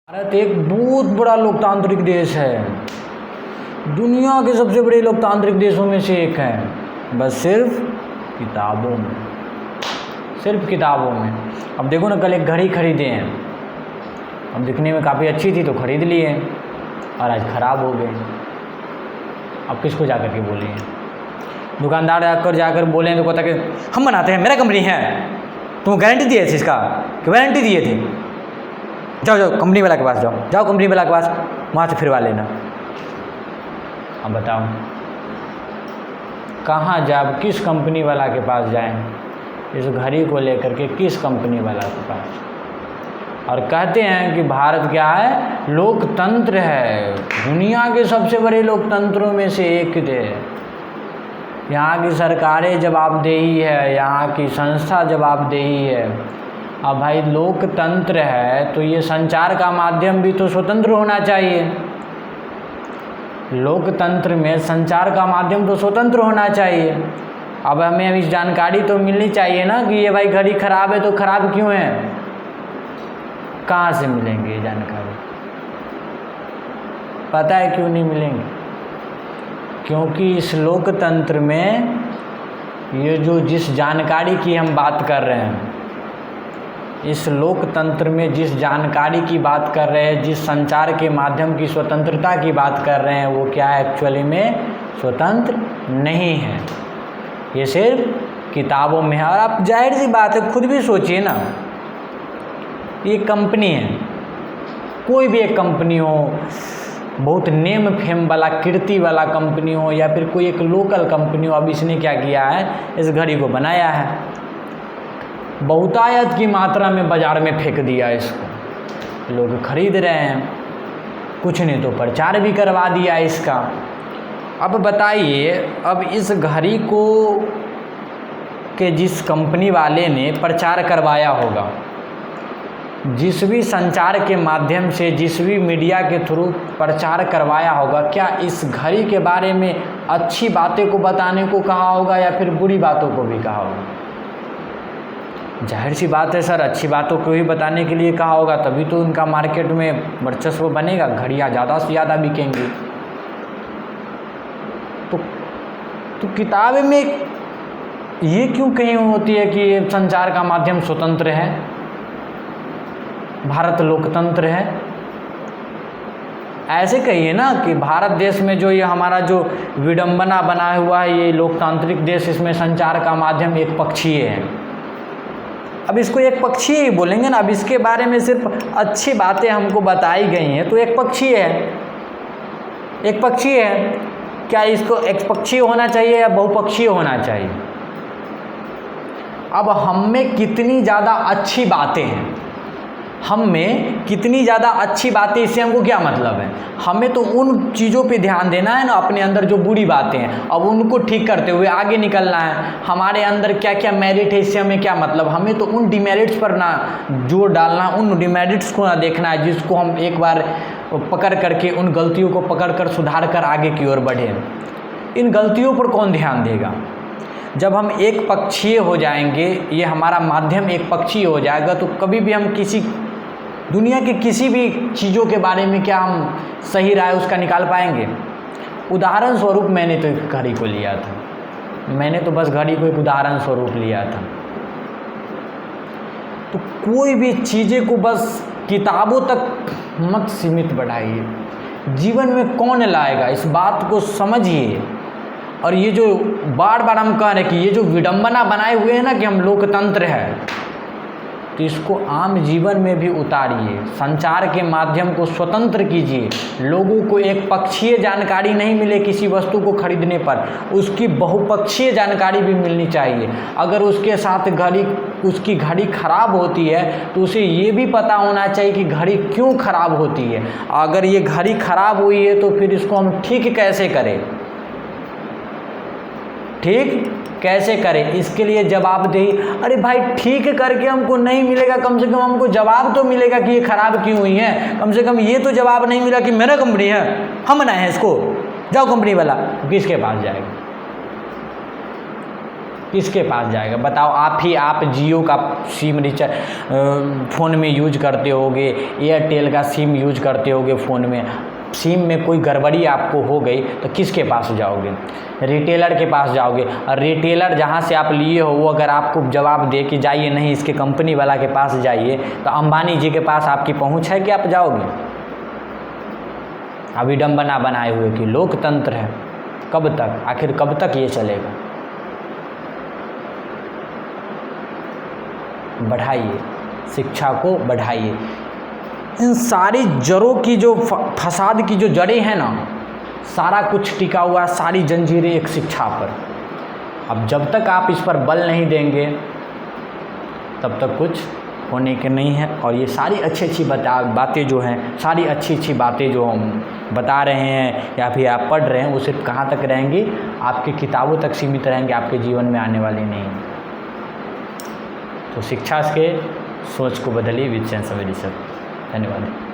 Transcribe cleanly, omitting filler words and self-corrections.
भारत एक बहुत बड़ा लोकतांत्रिक देश है। दुनिया के सबसे बड़े लोकतांत्रिक देशों में से एक है, बस सिर्फ किताबों में, सिर्फ किताबों में। अब देखो ना, कल एक घड़ी खरीदे हैं, अब दिखने में काफ़ी अच्छी थी तो खरीद लिए और आज ख़राब हो गए। अब किसको जाकर के बोले? दुकानदार जाकर बोले तो कहता कि हम बनाते हैं, मेरा कंपनी है, तुम गारंटी दिए थे इसका कि वारंटी दिए थे, जाओ कंपनी वाला के पास जाओ कंपनी वाला के पास, वहाँ से फिरवा लेना। अब बताओ कहाँ जाए, किस कंपनी वाला के पास जाएं इस घड़ी को लेकर के, किस कंपनी वाला के पास? और कहते हैं कि भारत क्या है, लोकतंत्र है, दुनिया के सबसे बड़े लोकतंत्रों में से एक है। यहाँ की सरकारें जवाबदेही है, यहाँ की संस्था जवाबदेही है। अब भाई लोकतंत्र है तो ये संचार का माध्यम भी तो स्वतंत्र होना चाहिए। लोकतंत्र में संचार का माध्यम तो स्वतंत्र होना चाहिए। अब हमें इस जानकारी तो मिलनी चाहिए ना कि ये भाई घड़ी ख़राब है तो ख़राब क्यों है, कहाँ से मिलेंगे ये जानकारी? पता है क्यों नहीं मिलेंगे? क्योंकि इस लोकतंत्र में ये जो जिस जानकारी की हम बात कर रहे हैं, इस लोकतंत्र में जिस जानकारी की बात कर रहे हैं, जिस संचार के माध्यम की स्वतंत्रता की बात कर रहे हैं, वो क्या है, एक्चुअली में स्वतंत्र नहीं है, ये सिर्फ किताबों में है। और आप जाहिर सी बात है, खुद भी सोचिए ना, ये कंपनी है, कोई भी एक कंपनी हो, बहुत नेम फेम वाला, कीर्ति वाला कंपनी हो, या फिर कोई एक लोकल कंपनी हो, अब इसने क्या किया है, इस घड़ी को बनाया है, बहुतायत की मात्रा में बाज़ार में फेंक दिया इसको, लोग खरीद रहे हैं, कुछ ने तो प्रचार भी करवा दिया इसका। अब बताइए, अब इस घड़ी को के जिस कंपनी वाले ने प्रचार करवाया होगा, जिस भी संचार के माध्यम से, जिस भी मीडिया के थ्रू प्रचार करवाया होगा, क्या इस घड़ी के बारे में अच्छी बातें को बताने को कहा होगा या फिर बुरी बातों को भी कहा होगा? जाहिर सी बात है सर, अच्छी बातों को ही बताने के लिए कहा होगा, तभी तो उनका मार्केट में वर्चस्व बनेगा, घड़ियाँ ज़्यादा से ज़्यादा बिकेंगी। तो किताब में ये क्यों कहीं होती है कि ये संचार का माध्यम स्वतंत्र है, भारत लोकतंत्र है? ऐसे कहिए ना कि भारत देश में जो ये हमारा जो विडंबना बना हुआ है, ये लोकतांत्रिक देश, इसमें संचार का माध्यम एक पक्षीय है। अब इसको एक पक्षीय ही बोलेंगे ना, अब इसके बारे में सिर्फ अच्छी बातें हमको बताई गई हैं तो एक पक्षीय है, एक पक्षीय है। क्या इसको एक पक्षीय होना चाहिए या बहुपक्षीय होना चाहिए? अब हम में कितनी ज़्यादा अच्छी बातें हैं, हम में कितनी ज़्यादा अच्छी बातें, इससे हमको क्या मतलब है? हमें तो उन चीज़ों पे ध्यान देना है ना, अपने अंदर जो बुरी बातें हैं, अब उनको ठीक करते हुए आगे निकलना है। हमारे अंदर क्या क्या मेरिट है, इससे हमें क्या मतलब? हमें तो उन डिमेरिट्स पर ना जोर डालना, उन डिमेरिट्स को ना देखना है, जिसको हम एक बार पकड़ करके, उन गलतियों को पकड़ कर सुधार कर आगे की ओर बढ़ें। इन गलतियों पर कौन ध्यान देगा? जब हम एक पक्षीय हो जाएंगे, ये हमारा माध्यम एक पक्षीय हो जाएगा, तो कभी भी हम किसी दुनिया के किसी भी चीज़ों के बारे में क्या हम सही राय उसका निकाल पाएंगे? उदाहरण स्वरूप मैंने तो एक घड़ी को लिया था, मैंने तो बस घड़ी को एक उदाहरण स्वरूप लिया था। तो कोई भी चीज़ें को बस किताबों तक मत सीमित बढ़ाइए, जीवन में कौन लाएगा, इस बात को समझिए। और ये जो बार बार हम कह रहे हैं कि ये जो विडंबना बनाए हुए हैं ना कि हम लोकतंत्र है, तो इसको आम जीवन में भी उतारिए, संचार के माध्यम को स्वतंत्र कीजिए। लोगों को एक पक्षीय जानकारी नहीं मिले किसी वस्तु को खरीदने पर, उसकी बहुपक्षीय जानकारी भी मिलनी चाहिए। अगर उसके साथ उसकी घड़ी खराब होती है तो उसे ये भी पता होना चाहिए कि घड़ी क्यों खराब होती है। अगर ये घड़ी खराब हुई है तो फिर इसको हम ठीक कैसे करें, ठीक कैसे करें, इसके लिए जवाबदेही। अरे भाई, ठीक करके हमको नहीं मिलेगा, कम से कम हमको जवाब तो मिलेगा कि ये ख़राब क्यों हुई है। कम से कम ये तो जवाब नहीं मिला कि मेरा कंपनी है, हम बनाए हैं इसको, जाओ कंपनी वाला, किसके पास जाएगा? किसके पास जाएगा बताओ। आप जियो का सिम रिचार्ज फ़ोन में यूज करते होगे, एयरटेल का सिम यूज करते होगे फ़ोन में, सिम में कोई गड़बड़ी आपको हो गई तो किसके पास जाओगे? रिटेलर के पास जाओगे। और रिटेलर जहाँ से आप लिए हो वो अगर आपको जवाब दे कि जाइए नहीं इसके कंपनी वाला के पास जाइए, तो अंबानी जी के पास आपकी पहुँच है कि आप जाओगे? अविडंबना बनाए हुए कि लोकतंत्र है, कब तक, आखिर कब तक ये चलेगा? बढ़ाइए, शिक्षा को बढ़ाइए। इन सारी जड़ों की जो फसाद की जो जड़ें हैं ना, सारा कुछ टिका हुआ है, सारी जंजीरें एक शिक्षा पर। अब जब तक आप इस पर बल नहीं देंगे तब तक कुछ होने के नहीं है। और ये सारी अच्छी बातें जो हैं, सारी अच्छी बातें जो हम बता रहे हैं या फिर आप पढ़ रहे हैं, वो सिर्फ कहाँ तक रहेंगी? आपकी किताबों तक सीमित रहेंगे, आपके जीवन में आने वाली नहीं। तो शिक्षा के सोच को बदलिए विद सेंस ऑफ एडिशन। धन्यवाद।